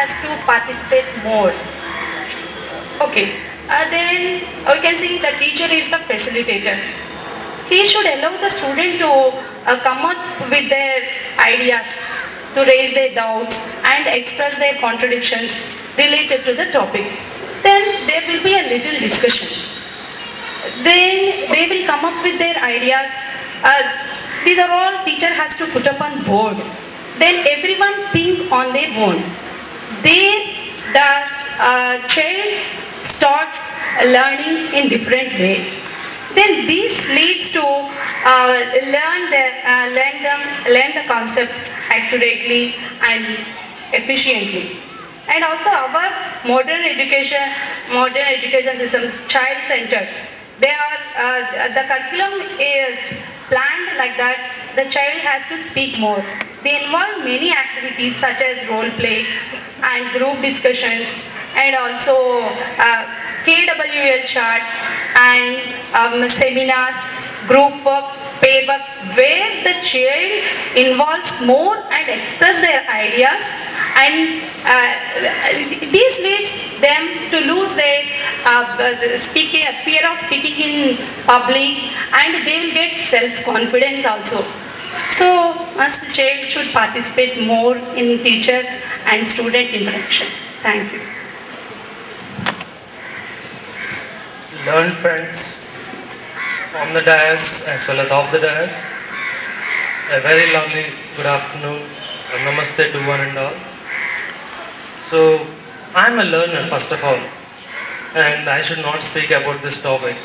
has to participate more. Okay, then we can see the teacher is the facilitator. He should allow the student to come up with their ideas, to raise their doubts and express their contradictions related to the topic. Then there will be a little discussion. Then they will come up with their ideas. These are all teacher has to put up on board. Then everyone think on their own. Then the child starts learning in different way. Then this leads to learn the concept accurately and efficiently. And also our modern education systems, child-centered. They are the curriculum is planned like that. The child has to speak more. They involve many activities such as role play and group discussions, and also KWL chart and seminars, group work, pair work, where the child involves more and express their ideas, and this leads them to lose their fear of speaking in public, and they will get self-confidence also. So, the child should participate more in teacher and student interaction. Thank you. Learned friends on the dais as well as off the dais, a very lovely good afternoon and namaste to one and all. So, I am a learner first of all, and I should not speak about this topic.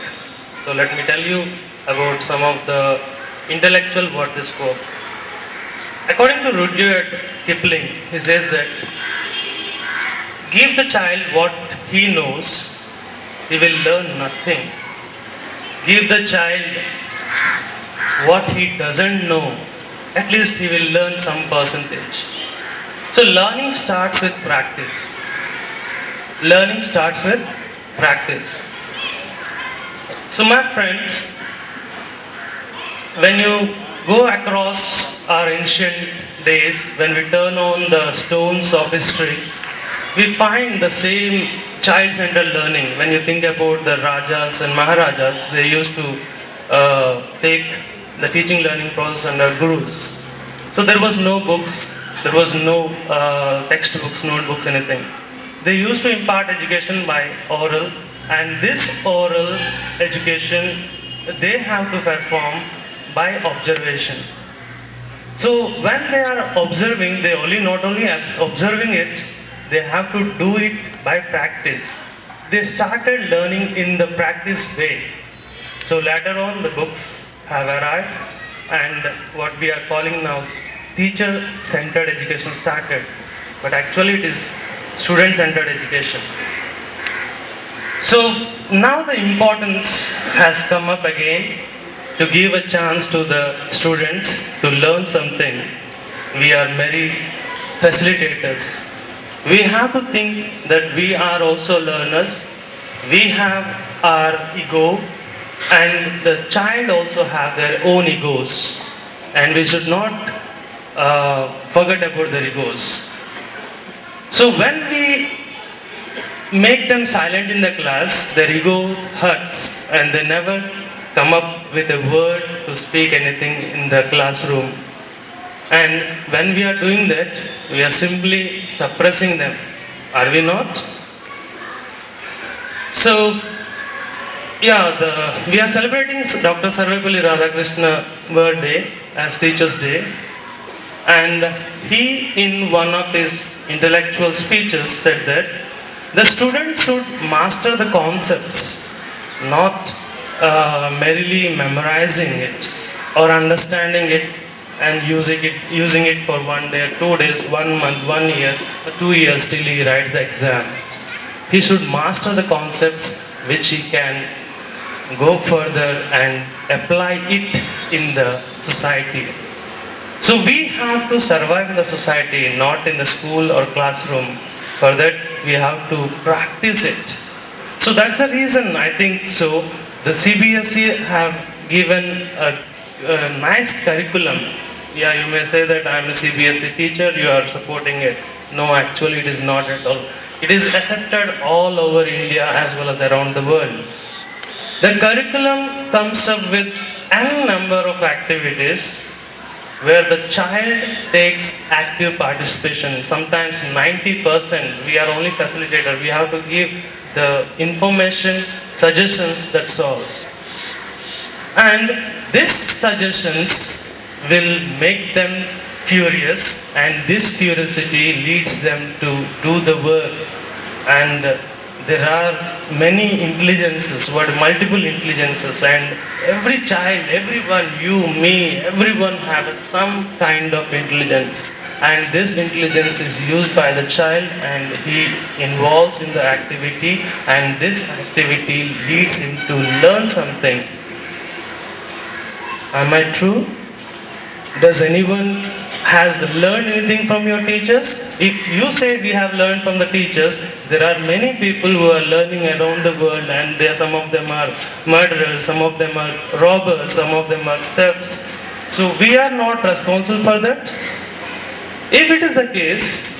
So let me tell you about some of the intellectual what this spoke. According to Rudyard Kipling, he says that give the child what he knows, he will learn nothing. Give the child what he doesn't know, at least he will learn some percentage. So learning starts with practice. Learning starts with practice. So my friends, when you go across our ancient days, when we turn on the stones of history, we find the same child-centered learning. When you think about the Rajas and Maharajas, they used to take the teaching learning process under gurus. So there was no books, there was no textbooks, notebooks, anything. They used to impart education by oral, and this oral education they have to perform by observation. So when they are observing, they not only observing it, they have to do it by practice. They started learning in the practice way. So later on the books have arrived, and what we are calling now teacher-centered education started. But actually it is student-centered education. So now the importance has come up again to give a chance to the students to learn something. We are merry facilitators. We have to think that we are also learners. We have our ego, and the child also have their own egos, and we should not forget about their egos. So when we make them silent in the class, their ego hurts and they never come up with a word to speak anything in the classroom. And when we are doing that, we are simply suppressing them. Are we not? So, we are celebrating Dr. Sarvepalli Radhakrishna birthday as Teachers' Day. And he, in one of his intellectual speeches, said that the student should master the concepts, not merely memorizing it or understanding it and using it for 1 day, 2 days, 1 month, 1 year, 2 years till he writes the exam. He should master the concepts which he can go further and apply it in the society. So we have to survive in the society, not in the school or classroom. For that, we have to practice it. So that's the reason I think so. The CBSE have given a nice curriculum. Yeah, you may say that I am a CBSE teacher, you are supporting it. No, actually, it is not at all. It is accepted all over India as well as around the world. The curriculum comes up with n number of activities where the child takes active participation. Sometimes 90%, we are only facilitator. We have to give the information, suggestions, that's all. And these suggestions will make them curious, and this curiosity leads them to do the work. And there are many intelligences, multiple intelligences, and every child, everyone, you, me, everyone have some kind of intelligence. And this intelligence is used by the child, and he involves in the activity, and this activity leads him to learn something. Am I true? Does anyone has learned anything from your teachers? If you say we have learned from the teachers, there are many people who are learning around the world, and some of them are murderers, some of them are robbers, some of them are thefts. So we are not responsible for that. If it is the case,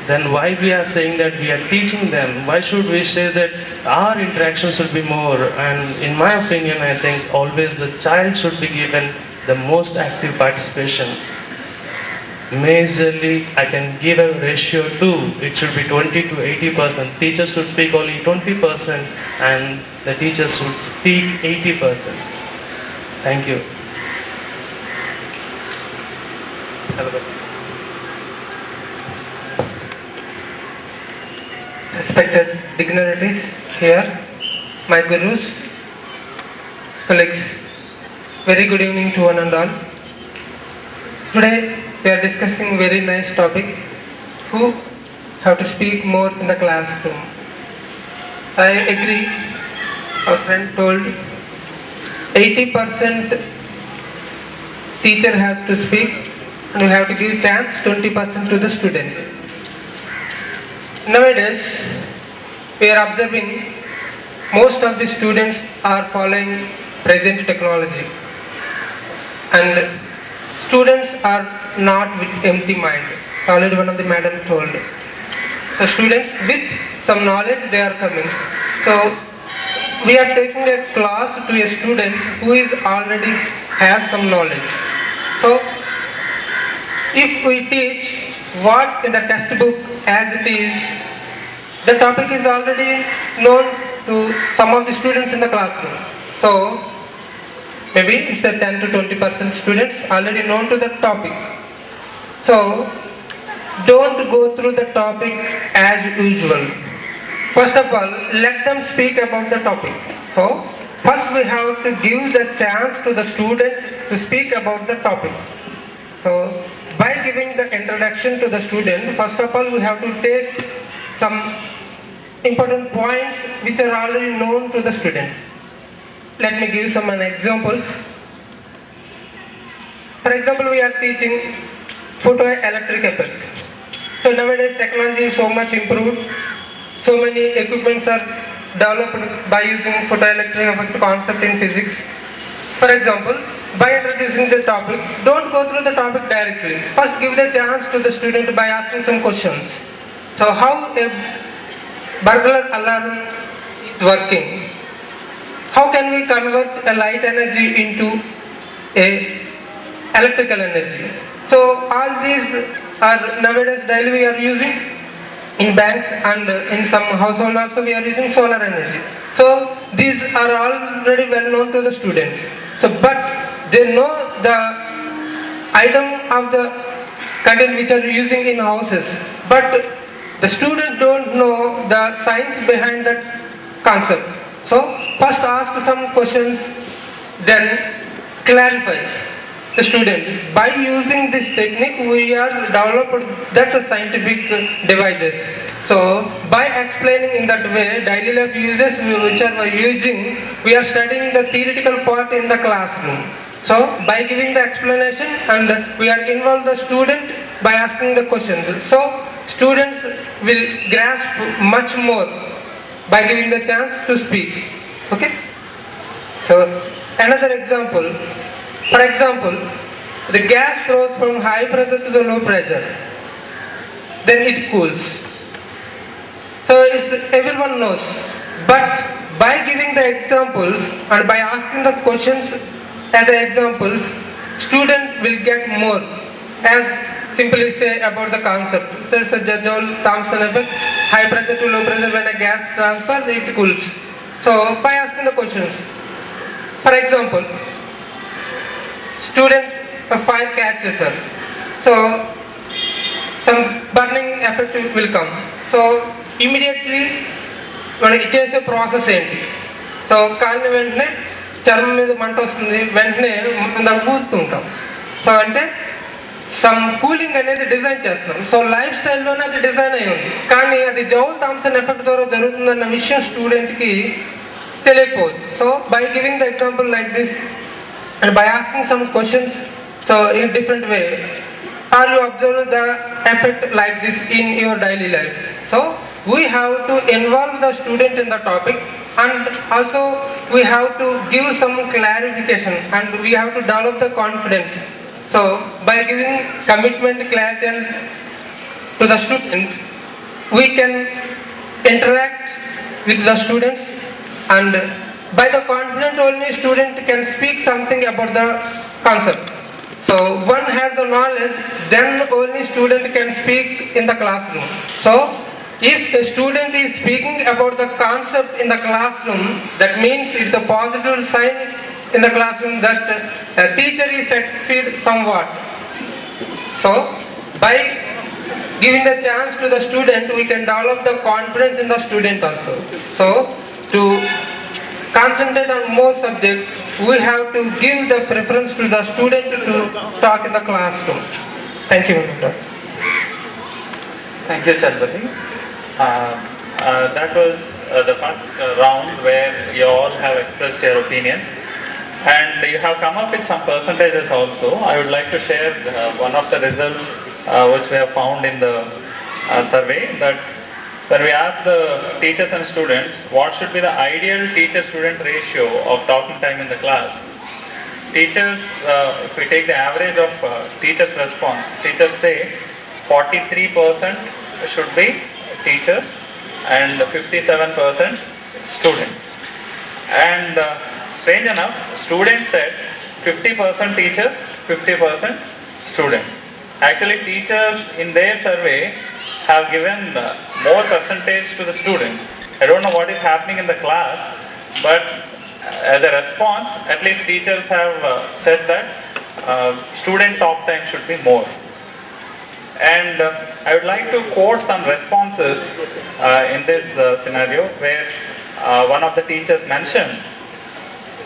then why we are saying that we are teaching them? Why should we say that our interaction should be more? And in my opinion, I think always the child should be given the most active participation. Majorly, I can give a ratio too. It should be 20 to 80%. Teachers should speak only 20%, and the teachers should speak 80%. Thank you. Have a good day. Respected dignitaries here, my gurus, colleagues, very good evening to one and all. Today we are discussing very nice topic, who have to speak more in the classroom. I agree, our friend told 80% teacher has to speak, and we have to give chance 20% to the student. Nowadays, we are observing most of the students are following present technology, and students are not with empty mind. Already one of the madam told. So students with some knowledge they are coming. So we are taking a class to a student who is already has some knowledge. So if we teach what in the textbook as it is, the topic is already known to some of the students in the classroom. So maybe it's a 10 to 20% students already known to the topic. So don't go through the topic as usual. First of all, let them speak about the topic. So first we have to give the chance to the student to speak about the topic. So by giving the introduction to the student, first of all we have to take some important points which are already known to the student. Let me give some examples. For example, we are teaching photoelectric effect. So nowadays technology is so much improved. So many equipments are developed by using photoelectric effect concept in physics. For example, by introducing the topic, don't go through the topic directly. First give the chance to the student by asking some questions. So how a burglar alarm is working? How can we convert a light energy into a electrical energy? So all these are nowadays daily we are using in banks, and in some household also we are using solar energy. So these are already well known to the students. So but they know the item of the content which are using in houses, but the students don't know the science behind that concept. So first ask some questions, then clarify the student. By using this technique, we are developed that scientific devices. So by explaining in that way, daily life uses which are using, we are studying the theoretical part in the classroom. So by giving the explanation, and we are involve the student by asking the questions. So students will grasp much more by giving the chance to speak. Okay? So another example. For example, the gas flows from high pressure to the low pressure. then it cools. So everyone knows. But by giving the examples and by asking the questions as examples, student will get more. As simply say about the concept. There's a Joule-Thomson effect. High pressure to low pressure when a gas transfers, it cools. So by asking the questions. For example, student a fire catches her. So some burning effect will come. So immediately మనకి చేసే process ఏంటి? So కాలిన వెంటనే చర్మం మీద మంట వస్తుంది, వెంటనే దాన్ని పూస్తుంటాం. సో అంటే సమ్ కూలింగ్ అనేది డిజైన్ చేస్తాం. సో లైఫ్ స్టైల్లోనే అది డిజైన్ అయి ఉంది, కానీ అది జౌల్-థామ్సన్ ఎఫెక్ట్ ద్వారా జరుగుతుందన్న విషయం స్టూడెంట్కి తెలియకపోవచ్చు. So by giving the example like this and by asking some questions so in different way or you observe the effect like this in your daily life. So we have to involve the student in the topic, and also we have to give some clarification, and we have to develop the confidence. So by giving commitment, clarity and to the student, we can interact with the students, and by the confidence only student can speak something about the concept. So one has the knowledge, then only student can speak in the classroom. So if the student is speaking about the concept in the classroom, that means it's a positive sign in the classroom that a teacher is succeed somewhat. So by giving the chance to the student, we can develop the confidence in the student also. So to concentrate on more subjects, we have to give the preference to the student to talk in the classroom. Thank you, Dr. Thank you, Chandali. That was the first round where you all have expressed your opinions, and you have come up with some percentages also. I would like to share one of the results which we have found in the survey, that when we asked the teachers and students what should be the ideal teacher-student ratio of talking time in the class, teachers, if we take the average of teachers' response, teachers say 43% should be teachers and 57% students. And strange enough, students said 50% teachers, 50% students. Actually, teachers in their survey have given more percentage to the students. I don't know what is happening in the class, but as a response, at least teachers have said that student talk time should be more. And I would like to quote some responses in this scenario, where one of the teachers mentioned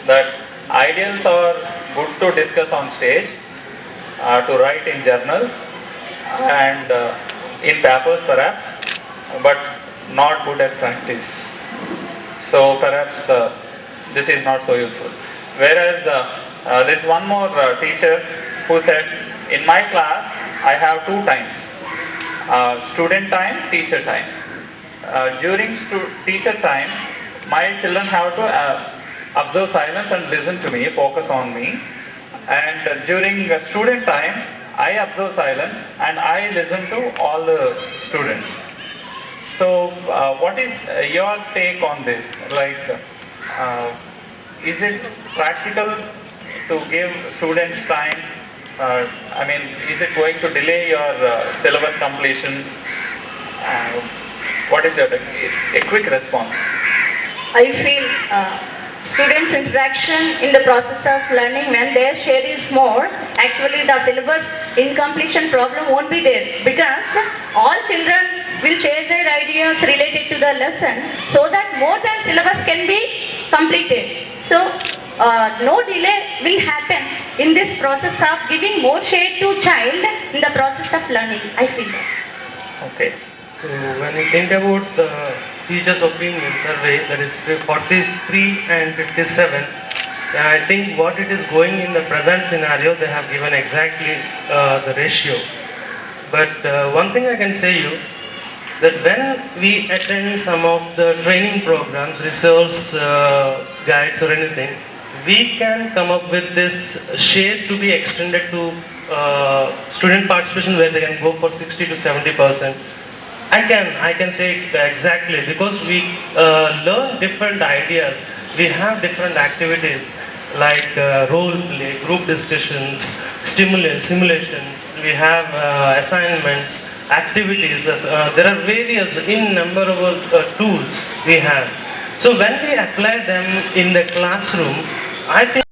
that ideals are good to discuss on stage, to write in journals and in papers perhaps, but not good at practice. So perhaps this is not so useful. Whereas there is one more teacher who said, in my class I have two times, student time, teacher time. During teacher time, my children have to observe silence and listen to me, focus on me. And during student time, I observe silence and I listen to all the students. So what is your take on this? Like, is it practical to give students time? I mean, is it going to delay your syllabus completion? What is your a quick response? I feel students' interaction in the process of learning, when their share is more, actually the syllabus incompletion problem won't be there, because all children will share their ideas related to the lesson, so that more than syllabus can be completed. So no delay will happen in this process of giving more share to child in the process of learning, I feel. Okay. So when we think about the teachers' opinion survey, that is 43 and 57, I think what it is going in the present scenario, they have given exactly the ratio. But one thing I can say you, that when we attend some of the training programs, resource guides or anything, we can come up with this share to be extended to student participation where they can go for 60 to 70%. I can say it exactly because we learn different ideas. We have different activities like role play, group discussions, simulations. We have assignments, activities. There are various innumerable tools we have. So when we apply them in the classroom, I think